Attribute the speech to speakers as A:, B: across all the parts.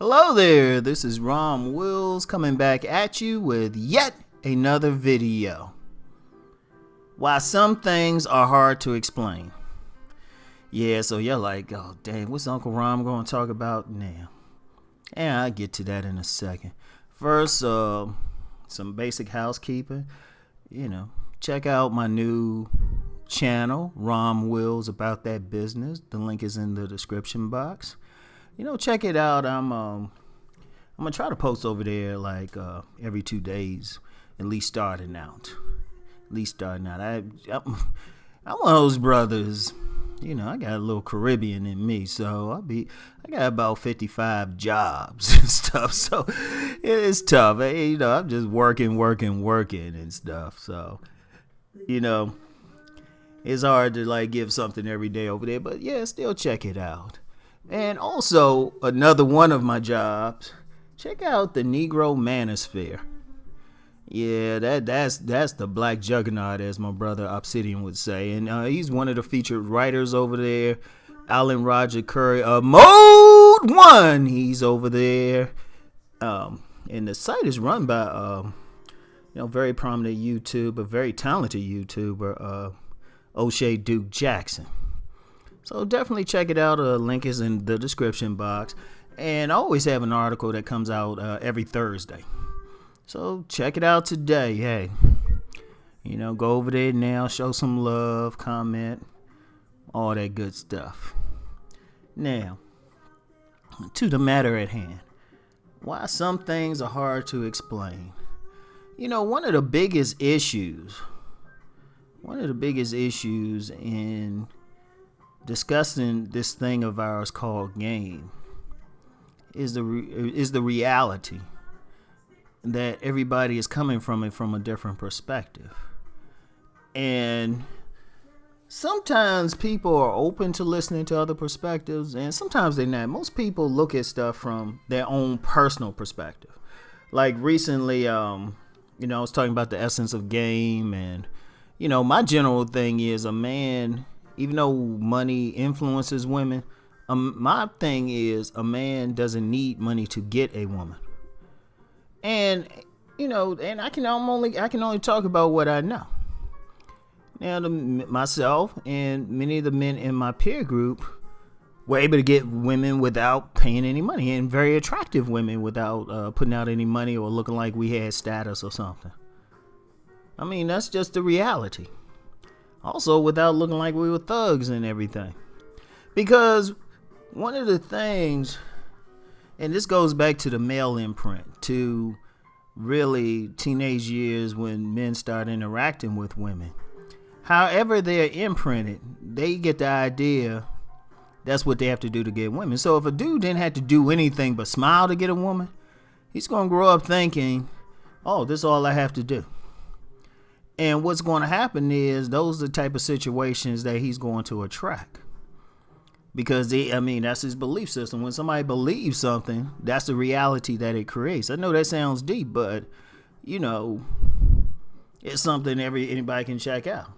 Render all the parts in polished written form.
A: Hello there, this is Rom Wills coming back at you with yet another video. Why some things are hard to explain. Yeah, so you're like, oh dang, what's Uncle Rom going to talk about now? And I'll get to that in a second. First, some basic housekeeping. Check out my new channel, Rom Wills About That Business. The link is in the description box. Check it out. I'm gonna try to post over there like every 2 days, at least starting out. I'm one of those brothers. I got a little Caribbean in me, so I got about 55 jobs and stuff. So it's tough. I'm just working and stuff. So it's hard to like give something every day over there, but yeah, still check it out. And also, another one of my jobs, check out the Negro Manosphere. Yeah, that's the black juggernaut, as my brother Obsidian would say. And he's one of the featured writers over there. Alan Roger Curry, Mode 1, he's over there. And the site is run by, very prominent YouTuber, very talented YouTuber, O'Shea Duke Jackson. So definitely check it out. Link is in the description box. And I always have an article that comes out every Thursday. So check it out today. Hey, go over there now, show some love, comment, all that good stuff. Now, to the matter at hand. Why some things are hard to explain. One of the biggest issues in discussing this thing of ours called game is the reality that everybody is coming from it from a different perspective. And sometimes people are open to listening to other perspectives, and sometimes they're not. Most people look at stuff from their own personal perspective. Like recently, I was talking about the essence of game, and my general thing is a man, even though money influences women, my thing is a man doesn't need money to get a woman. And and I can only talk about what I know. Now, myself and many of the men in my peer group were able to get women without paying any money, and very attractive women without putting out any money or looking like we had status or something. I mean, that's just the reality. Also, without looking like we were thugs and everything. Because one of the things, and this goes back to the male imprint, to really teenage years when men start interacting with women. However they're imprinted, they get the idea that's what they have to do to get women. So if a dude didn't have to do anything but smile to get a woman, he's going to grow up thinking, oh, this is all I have to do. And what's going to happen is those are the type of situations that he's going to attract. Because, that's his belief system. When somebody believes something, that's the reality that it creates. I know that sounds deep, but, it's something anybody can check out.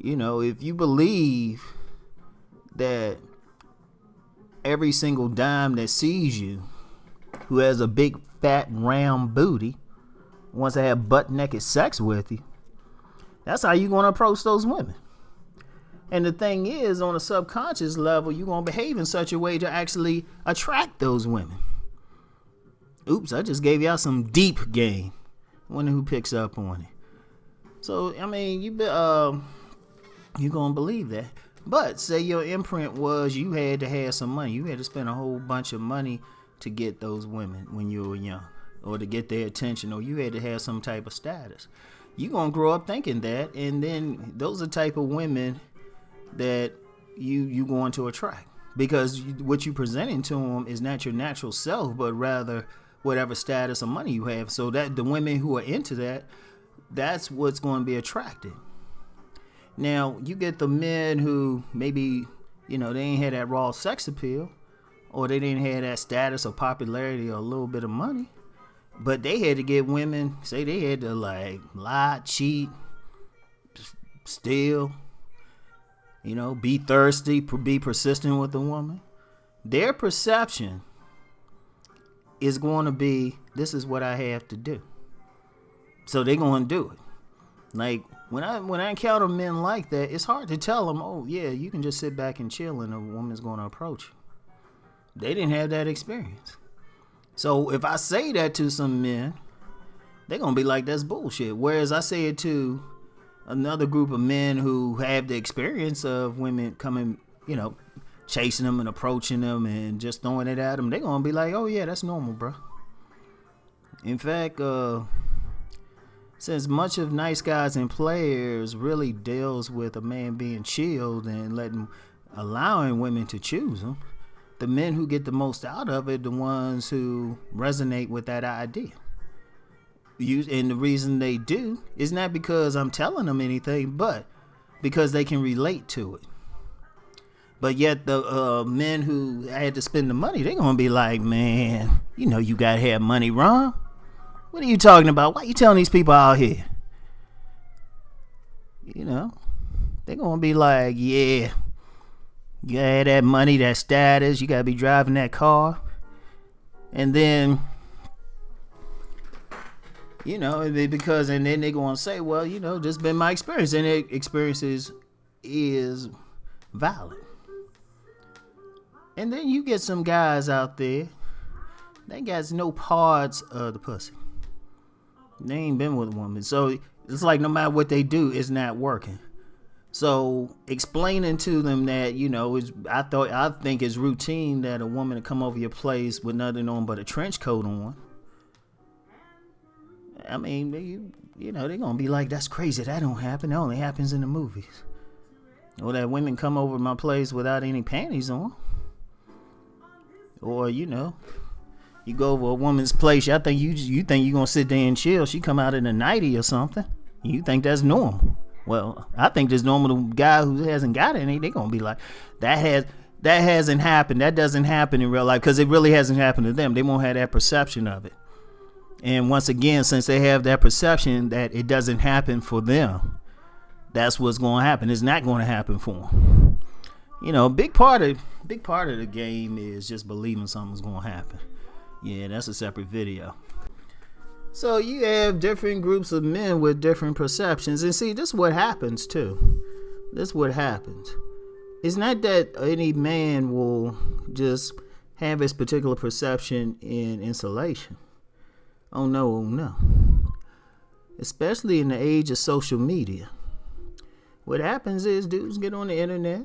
A: If you believe that every single dime that sees you, who has a big, fat, round booty, wants to have butt-naked sex with you, that's how you're going to approach those women. And the thing is, on a subconscious level, you're going to behave in such a way to actually attract those women. Oops, I just gave y'all some deep game. Wonder who picks up on it. So, you're going to believe that. But say your imprint was you had to have some money. You had to spend a whole bunch of money to get those women when you were young, or to get their attention, or you had to have some type of status. You're going to grow up thinking that, and then those are the type of women that you going to attract, because what you presenting to them is not your natural self, but rather whatever status or money you have. So that the women who are into that, that's what's going to be attracted. Now you get the men who maybe they ain't had that raw sex appeal, or they didn't have that status or popularity or a little bit of money, but they had to get women. Say they had to like lie, cheat, steal, be thirsty, be persistent with the woman. Their perception is going to be, this is what I have to do. So they're going to do it. Like, when I encounter men like that, it's hard to tell them, oh, yeah, you can just sit back and chill and a woman's going to approach you. They didn't have that experience. So if I say that to some men, they're going to be like, that's bullshit. Whereas I say it to another group of men who have the experience of women coming, chasing them and approaching them and just throwing it at them, they're going to be like, oh, yeah, that's normal, bro. In fact, since much of Nice Guys and Players really deals with a man being chilled and allowing women to choose him, the men who get the most out of it, the ones who resonate with that idea. And the reason they do is not because I'm telling them anything, but because they can relate to it. But yet the men who had to spend the money, they're going to be like, man, you got to have money, Ron. What are you talking about? Why are you telling these people out here? They're going to be like, yeah, you got to have that money, that status. You got to be driving that car. And then, and then they're going to say, well, this has been my experience. And their experiences is valid. And then you get some guys out there, they got no parts of the pussy. They ain't been with a woman. So it's like no matter what they do, it's not working. So explaining to them that, I think it's routine that a woman to come over your place with nothing on but a trench coat on. I mean, they're going to be like, that's crazy. That don't happen. That only happens in the movies. Or that women come over my place without any panties on. Or, you go over a woman's place. I think you think you're going to sit there and chill. She come out in a nightie or something. You think that's normal. Well, I think it's normal. The guy who hasn't got any, they're going to be like, that hasn't happened. That doesn't happen in real life because it really hasn't happened to them. They won't have that perception of it. And once again, since they have that perception that it doesn't happen for them, that's what's going to happen. It's not going to happen for them. Big part of the game is just believing something's going to happen. Yeah, that's a separate video. So you have different groups of men with different perceptions. And see, this is what happens too. This is what happens. It's not that any man will just have his particular perception in isolation. Oh no. Especially in the age of social media. What happens is dudes get on the internet.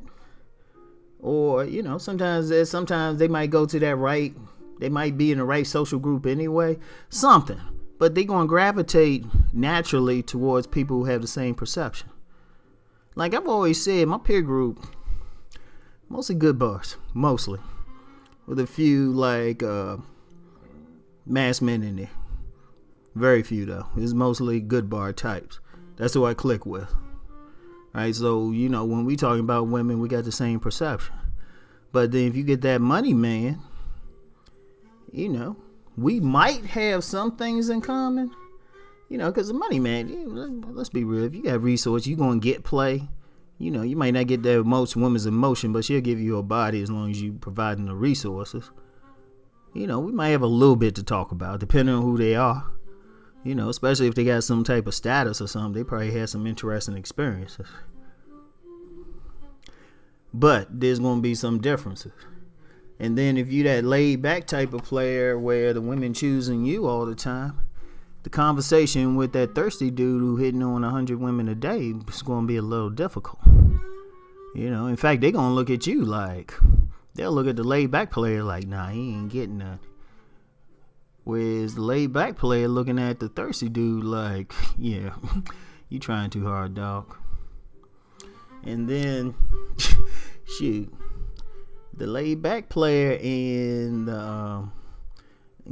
A: Or, sometimes they might go to that right. They might be in the right social group anyway. Something. But they're going to gravitate naturally towards people who have the same perception. Like I've always said, my peer group, mostly good bars. Mostly. With a few, masked men in there. Very few, though. It's mostly good bar types. That's who I click with. Right? So, when we talking about women, we got the same perception. But then if you get that money man, we might have some things in common, because the money man, let's be real. If you got resources, you're going to get play. You might not get that most woman's emotion, but she'll give you a body as long as you providing the resources. We might have a little bit to talk about, depending on who they are. Especially if they got some type of status or something, they probably had some interesting experiences. But there's going to be some differences. And then if you that laid back type of player where the women choosing you all the time, the conversation with that thirsty dude who hitting on 100 women a day is going to be a little difficult. In fact, they're going to look at you like, they'll look at the laid back player like, nah, he ain't getting none. Whereas the laid back player looking at the thirsty dude like, yeah, you trying too hard, dog. And then, shoot. The laid back player and the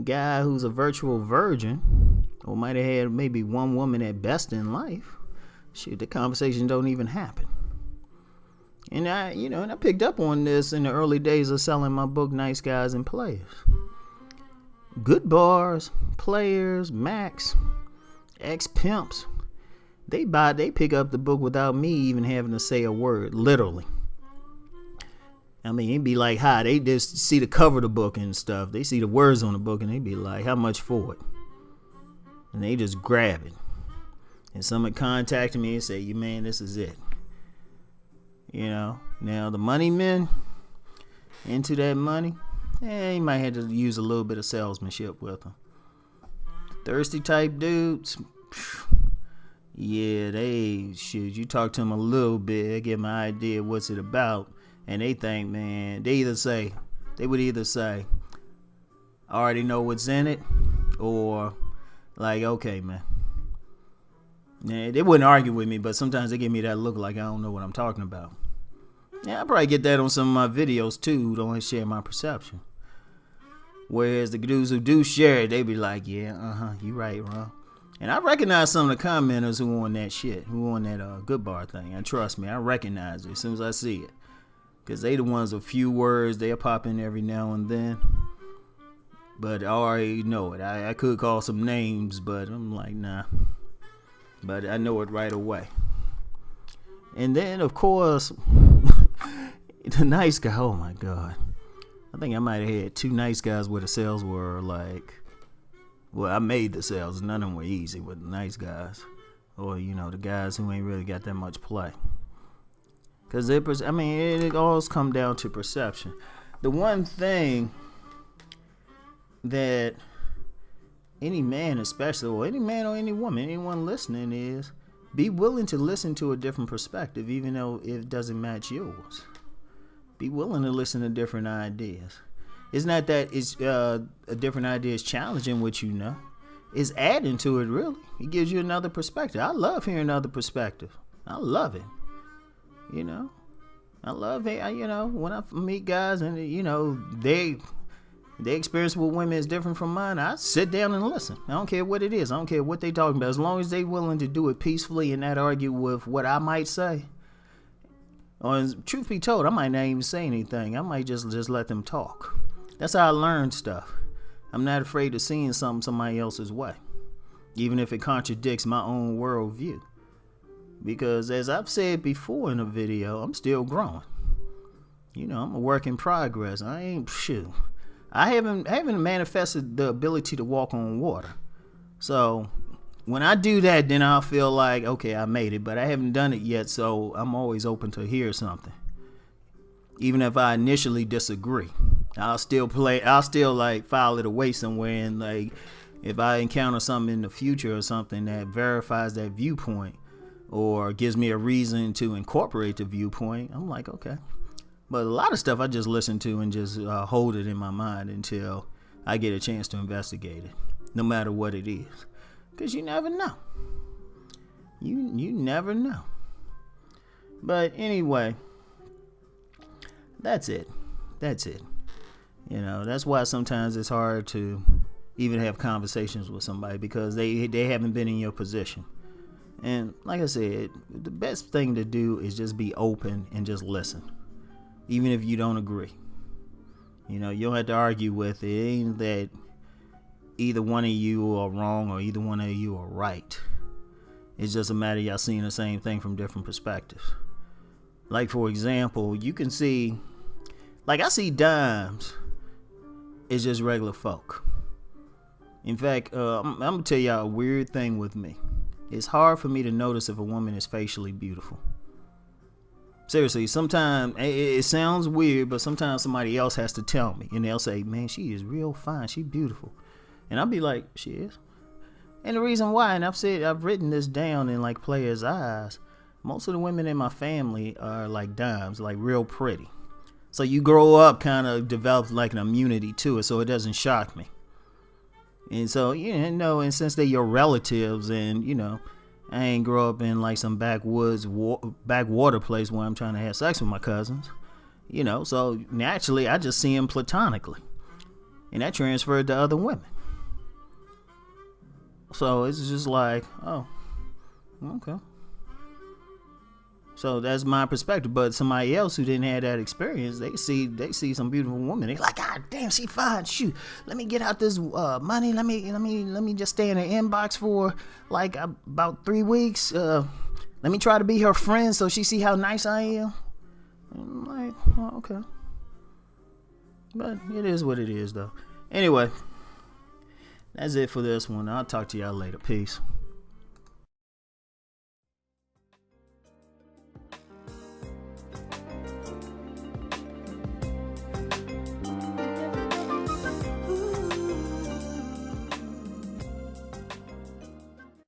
A: guy who's a virtual virgin or might have had maybe one woman at best in life, shoot, the conversation don't even happen. And I picked up on this in the early days of selling my book, Nice Guys and Players. Good bars, players, Max, ex-pimps, they pick up the book without me even having to say a word, literally. I mean, it'd be like, hi, they just see the cover of the book and stuff. They see the words on the book and they be like, how much for it? And they just grab it. And someone contacted me and say, you man, this is it. Now the money men into that money, you might have to use a little bit of salesmanship with them. Thirsty type dudes, yeah, you talk to them a little bit, they get my idea what's it about, and they think, man, they would either say, I already know what's in it, or like, okay, man. Yeah, they wouldn't argue with me, but sometimes they give me that look like I don't know what I'm talking about. Yeah, I probably get that on some of my videos too, who don't share my perception. Whereas the dudes who do share it, they be like, yeah, you right, Ron. And I recognize some of the commenters who on that shit, who on that good bar thing. And trust me, I recognize it as soon as I see it. Because they the ones with few words, they'll pop in every now and then. But I already know it. I could call some names, but I'm like, nah. But I know it right away. And then, of course, the nice guy, oh my God. I think I might have had 2 nice guys where the sales were like, well, I made the sales. None of them were easy with the nice guys. Or, the guys who ain't really got that much play. Because it always come down to perception. The one thing that any man especially, or any man or any woman, anyone listening is, be willing to listen to a different perspective, even though it doesn't match yours. Be willing to listen to different ideas. It's not that a different idea is challenging what you know. It's adding to it, really. It gives you another perspective. I love hearing another perspective. I love it. I love it. When I meet guys and, their experience with women is different from mine, I sit down and listen. I don't care what it is. I don't care what they talking about. As long as they willing to do it peacefully and not argue with what I might say. Or truth be told, I might not even say anything. I might just let them talk. That's how I learn stuff. I'm not afraid of seeing something somebody else's way, even if it contradicts my own worldview. Because as I've said before in a video, I'm still growing. I'm a work in progress. I haven't manifested the ability to walk on water. So when I do that, then I'll feel like, okay, I made it, but I haven't done it yet, so I'm always open to hear something. Even if I initially disagree, I'll still file it away somewhere, and like if I encounter something in the future or something that verifies that viewpoint or gives me a reason to incorporate the viewpoint, I'm like, okay. But a lot of stuff I just listen to and just hold it in my mind until I get a chance to investigate it, no matter what it is. Because you never know. You never know. But anyway, that's it. That's why sometimes it's hard to even have conversations with somebody, because they haven't been in your position. And like I said, the best thing to do is just be open and just listen, even if you don't agree. You don't have to argue with it. It ain't that either one of you are wrong or either one of you are right. It's just a matter of y'all seeing the same thing from different perspectives. Like, for example, you can see, like, I see dimes as just regular folk. In fact, I'm going to tell y'all a weird thing with me. It's hard for me to notice if a woman is facially beautiful. Seriously, sometimes it sounds weird, but sometimes somebody else has to tell me. And they'll say, man, she is real fine. She beautiful. And I'll be like, she is. And the reason why, and I've written this down in like players' eyes, most of the women in my family are like dimes, like real pretty. So you grow up kind of develop like an immunity to it, so it doesn't shock me. And so, and since they're your relatives, and, I ain't grow up in like some backwater place where I'm trying to have sex with my cousins, so naturally I just see them platonically. And that transferred to other women. So it's just like, oh, okay. So that's my perspective. But somebody else who didn't have that experience, they see some beautiful woman. They like, God damn, she fine. Shoot, let me get out this money. Let me just stay in her inbox for like about 3 weeks. Let me try to be her friend so she see how nice I am. And I'm like, oh, okay. But it is what it is, though. Anyway, that's it for this one. I'll talk to y'all later. Peace.